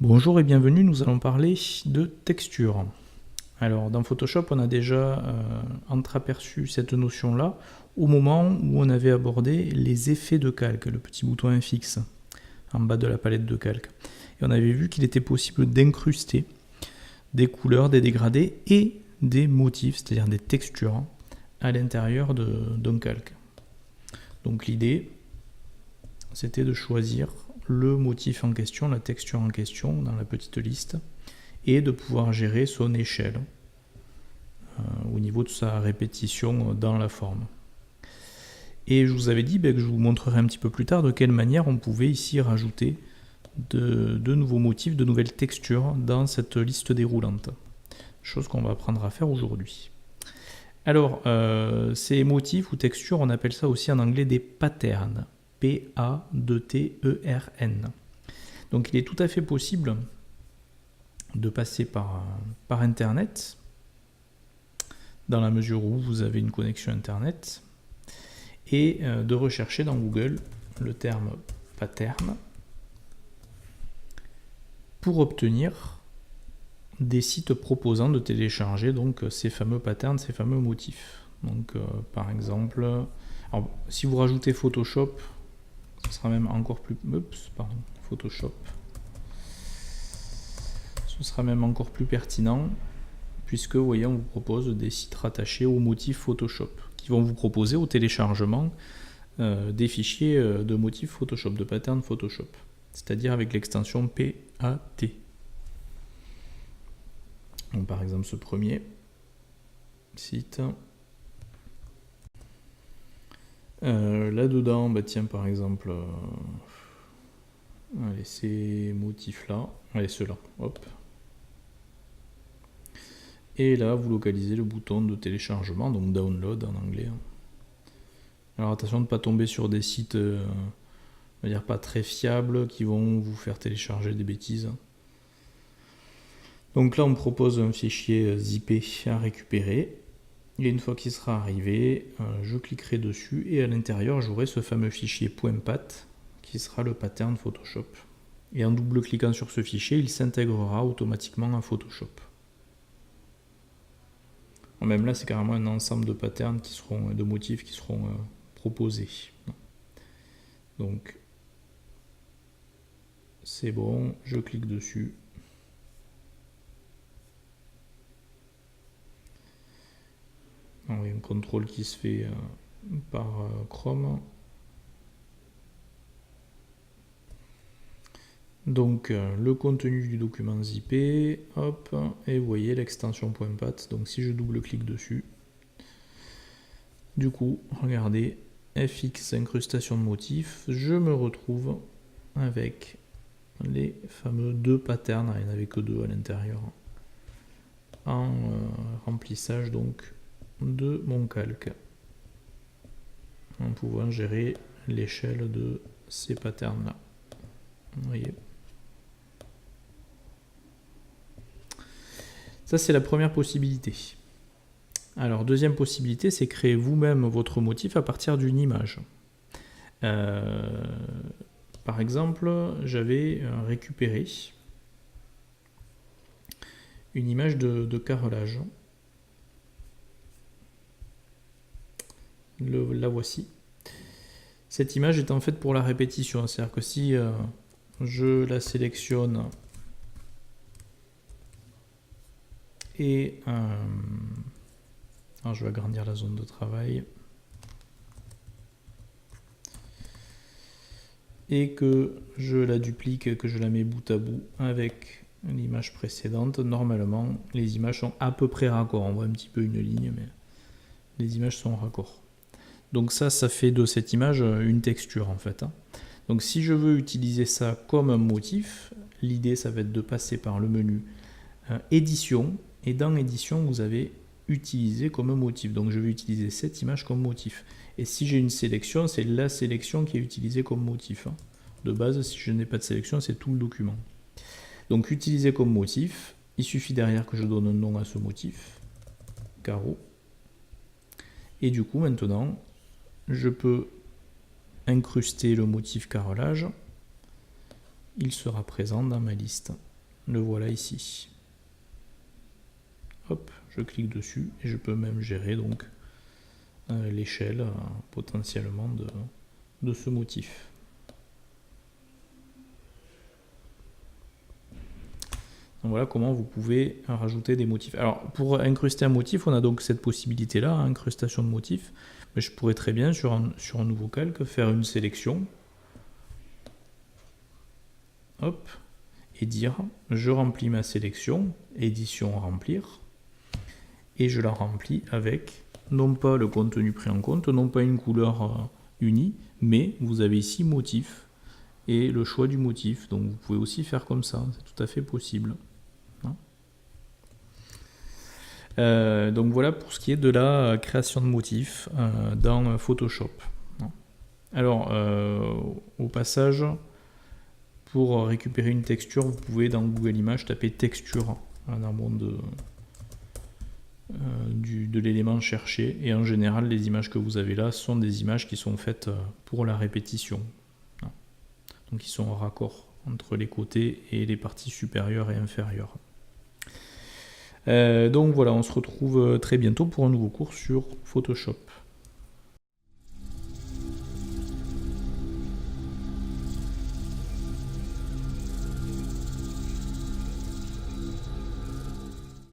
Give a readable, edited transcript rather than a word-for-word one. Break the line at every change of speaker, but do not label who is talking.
Bonjour et bienvenue, nous allons parler de texture. Alors dans Photoshop, on a déjà entreaperçu cette notion-là au moment où on avait abordé les effets de calque, le petit bouton fixe en bas de la palette de calque. Et on avait vu qu'il était possible d'incruster des couleurs, des dégradés et des motifs, c'est-à-dire des textures, à l'intérieur d'un calque. Donc l'idée, c'était de choisir le motif en question, la texture en question dans la petite liste, et de pouvoir gérer son échelle au niveau de sa répétition dans la forme. Et je vous avais dit que je vous montrerai un petit peu plus tard de quelle manière on pouvait ici rajouter de nouveaux motifs, de nouvelles textures dans cette liste déroulante. Chose qu'on va apprendre à faire aujourd'hui. Alors, ces motifs ou textures, on appelle ça aussi en anglais des patterns. P-A-T-E-R-N. Donc il est tout à fait possible de passer par Internet, dans la mesure où vous avez une connexion Internet, et de rechercher dans Google le terme pattern pour obtenir des sites proposant de télécharger donc ces fameux patterns, ces fameux motifs. Donc par exemple, alors, si vous rajoutez Photoshop, ce sera même encore plus... Photoshop. Ce sera même encore plus pertinent, puisque vous voyez, on vous propose des sites rattachés au motif Photoshop, qui vont vous proposer au téléchargement des fichiers de motifs Photoshop, de patterns Photoshop, c'est-à-dire avec l'extension PAT. Donc, par exemple, ce premier site... là-dedans, tiens, par exemple, allez, ces motifs-là, allez, ceux-là, hop. Et là, vous localisez le bouton de téléchargement, donc download en anglais. Alors attention de ne pas tomber sur des sites, on va dire pas très fiables, qui vont vous faire télécharger des bêtises. Donc là, on me propose un fichier zippé à récupérer. Et une fois qu'il sera arrivé, je cliquerai dessus et à l'intérieur j'aurai ce fameux fichier .pat qui sera le pattern Photoshop. Et en double-cliquant sur ce fichier, il s'intégrera automatiquement à Photoshop. Même là, c'est carrément un ensemble de patterns qui seront, de motifs qui seront proposés. Donc, c'est bon, je clique dessus. Il y a un contrôle qui se fait par Chrome. Donc le contenu du document zippé, hop, et vous voyez l'extension .pat. Donc si je double-clique dessus, du coup, regardez, FX incrustation de motifs, je me retrouve avec les fameux deux patterns, il n'y en avait que deux à l'intérieur, en remplissage donc de mon calque, en pouvant gérer l'échelle de ces patterns là. Vous voyez. Ça, c'est la première possibilité. Alors, deuxième possibilité, c'est créer vous-même votre motif à partir d'une image. Par exemple, j'avais récupéré une image de carrelage. La voici. Cette image est en fait pour la répétition, c'est-à-dire que si je la sélectionne et alors je vais agrandir la zone de travail et que je la duplique, que je la mets bout à bout avec l'image précédente, normalement les images sont à peu près raccord. On voit un petit peu une ligne, mais les images sont raccord. Donc ça fait de cette image une texture en fait. Donc si je veux utiliser ça comme un motif, l'idée ça va être de passer par le menu édition, et dans édition vous avez utilisé comme un motif. Donc je vais utiliser cette image comme motif. Et si j'ai une sélection, c'est la sélection qui est utilisée comme motif. De base, si je n'ai pas de sélection, c'est tout le document. Donc utiliser comme motif, il suffit derrière que je donne un nom à ce motif, carreau. Et du coup maintenant, je peux incruster le motif carrelage. Il sera présent dans ma liste Le voilà ici. Hop, je clique dessus et je peux même gérer donc l'échelle potentiellement de ce motif. Donc voilà comment vous pouvez rajouter des motifs. Alors pour incruster un motif, on a donc cette possibilité-là, incrustation de motifs. Mais je pourrais très bien sur un nouveau calque faire une sélection. Hop, et dire je remplis ma sélection, édition remplir, et je la remplis avec non pas le contenu pris en compte, non pas une couleur unie, mais vous avez ici motif et le choix du motif. Donc vous pouvez aussi faire comme ça, c'est tout à fait possible. Donc voilà pour ce qui est de la création de motifs dans Photoshop. Alors au passage, pour récupérer une texture, vous pouvez dans Google Images taper texture en amont de l'élément cherché, et en général les images que vous avez là sont des images qui sont faites pour la répétition. Donc ils sont en raccord entre les côtés et les parties supérieures et inférieures. Donc voilà, on se retrouve très bientôt pour un nouveau cours sur Photoshop.